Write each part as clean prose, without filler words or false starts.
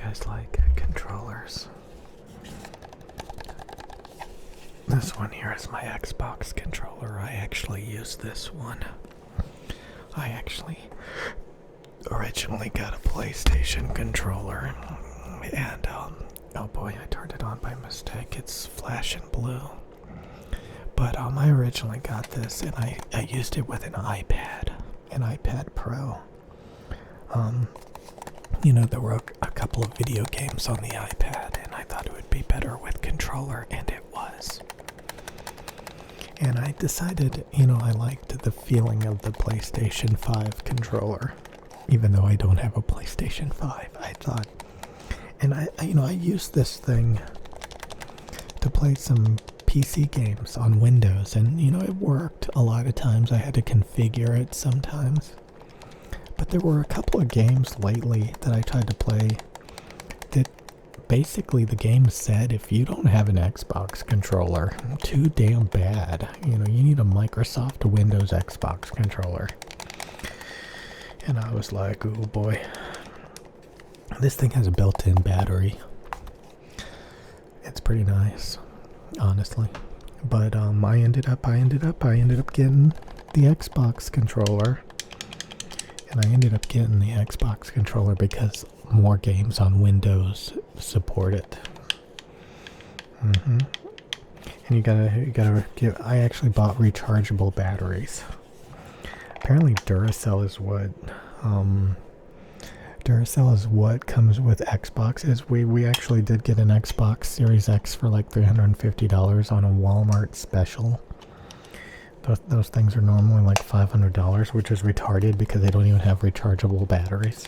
guys like controllers? This one here is my Xbox controller. I actually use this one. I actually originally got a PlayStation controller, and oh boy, I turned it on by mistake. It's flashing blue. But I originally got this, and I used it with an iPad Pro. There were a couple of video games on the iPad, and I thought it would be better with controller, and it was. And I decided, I liked the feeling of the PlayStation 5 controller, even though I don't have a PlayStation 5. I thought, and I used this thing to play some PC games on Windows, and it worked. A lot of times I had to configure it sometimes. But there were a couple of games lately that I tried to play that basically the game said if you don't have an Xbox controller, too damn bad. You need a Microsoft Windows Xbox controller. And I was like, oh boy. This thing has a built-in battery. It's pretty nice, honestly. But I ended up getting the Xbox controller. And I ended up getting the Xbox controller because more games on Windows support it. And you gotta give. I actually bought rechargeable batteries. Apparently, Duracell is what comes with Xboxes. We actually did get an Xbox Series X for like $350 on a Walmart special. Those things are normally like $500, which is retarded because they don't even have rechargeable batteries.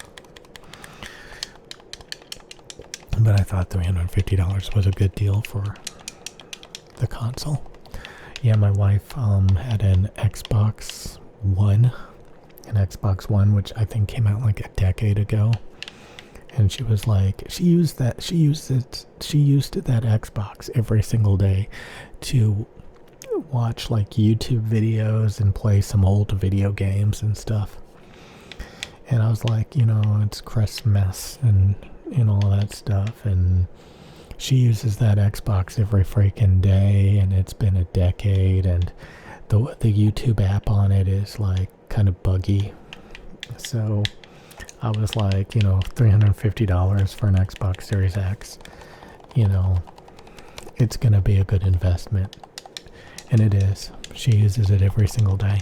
But I thought $350 was a good deal for the console. Yeah, my wife had an Xbox One, which I think came out like a decade ago. And she was like, she used that Xbox every single day to watch like YouTube videos and play some old video games and stuff. And I was like, it's Christmas and all that stuff, and she uses that Xbox every freaking day, and it's been a decade, and the YouTube app on it is like kind of buggy. So I was like, $350 for an Xbox Series X, it's gonna be a good investment. And it is. She uses it every single day.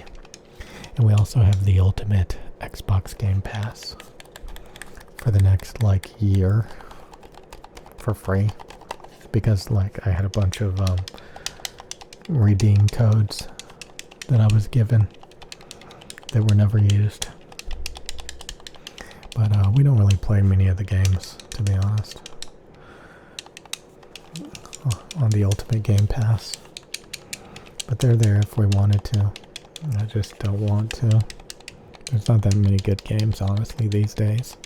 And we also have the Ultimate Xbox Game Pass for the next year for free, because I had a bunch of redeem codes that I was given that were never used. But we don't really play many of the games, to be honest, on the Ultimate Game Pass. But they're there if we wanted to. I just don't want to. There's not that many good games, honestly, these days.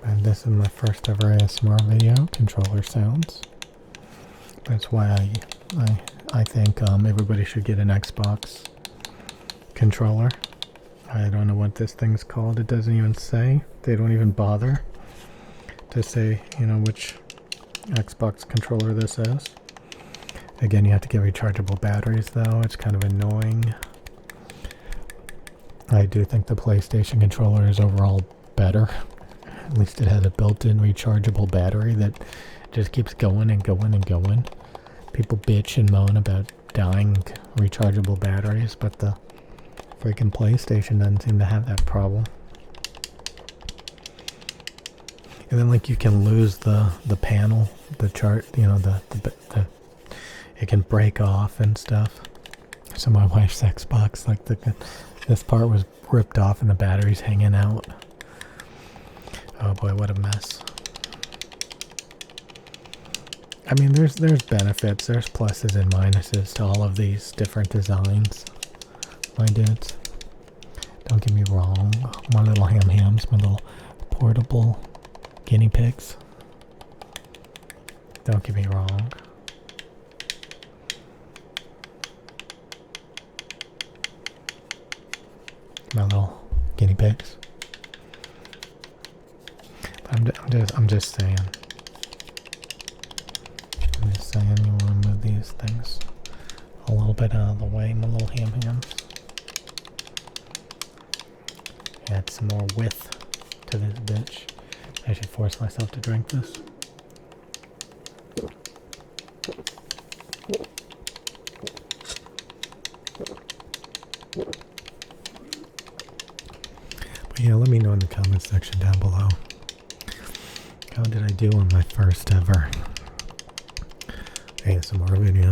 And this is my first ever ASMR video, controller sounds. That's why I think everybody should get an Xbox controller. I don't know what this thing's called. It doesn't even say. They don't even bother to say, which Xbox controller this is. Again, you have to get rechargeable batteries though. It's kind of annoying. I do think the PlayStation controller is overall better. At least it has a built-in rechargeable battery that just keeps going and going and going. People bitch and moan about dying rechargeable batteries, but the freaking PlayStation doesn't seem to have that problem. And then you can lose the panel, the chart, it can break off and stuff. So my wife's Xbox, this part was ripped off and the battery's hanging out. Oh boy, what a mess. I mean, there's benefits, there's pluses and minuses to all of these different designs, my dudes. Don't get me wrong, my little hams, my little portable guinea pigs. Don't get me wrong. My little guinea pigs. But I'm just saying. I'm just saying you want to move these things a little bit out of the way, my little ham hands. Add some more width to this bitch. I should force myself to drink this. But yeah, let me know in the comments section down below. How did I do on my first ever ASMR video?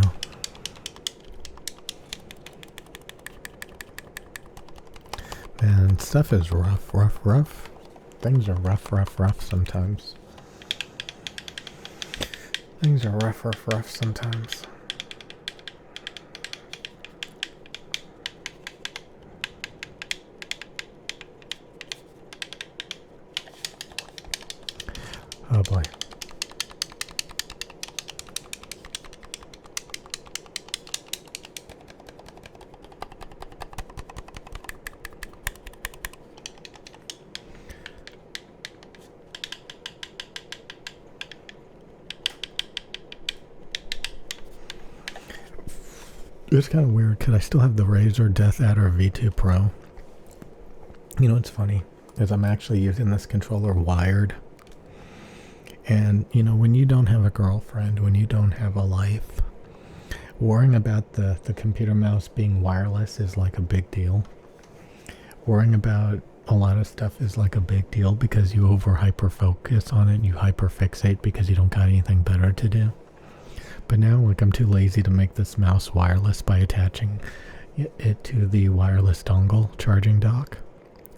Man, stuff is rough. Things are rough sometimes. Things are rough sometimes. Oh boy. It's kind of weird because I still have the Razer DeathAdder V2 Pro. You know, it's funny is I'm actually using this controller wired. And, you know, when you don't have a girlfriend, when you don't have a life, worrying about the computer mouse being wireless is like a big deal. Worrying about a lot of stuff is like a big deal because you hyper focus on it and you hyper fixate because you don't got anything better to do. But now, like, I'm too lazy to make this mouse wireless by attaching it to the wireless dongle charging dock.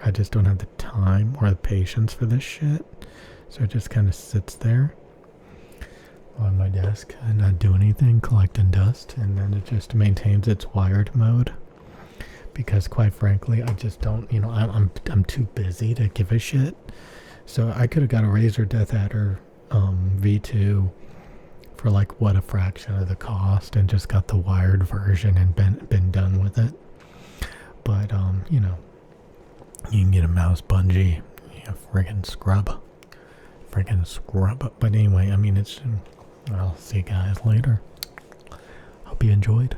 I just don't have the time or the patience for this shit. So it just kind of sits there on my desk and not do anything, collecting dust, and then it just maintains its wired mode. Because quite frankly, I just don't, you know, I'm too busy to give a shit. So I could have got a Razer DeathAdder V2 for like what, a fraction of the cost, and just got the wired version and been done with it. But you know, you can get a mouse bungee, you friggin' scrub. But anyway, I mean, I'll see you guys later. Hope you enjoyed.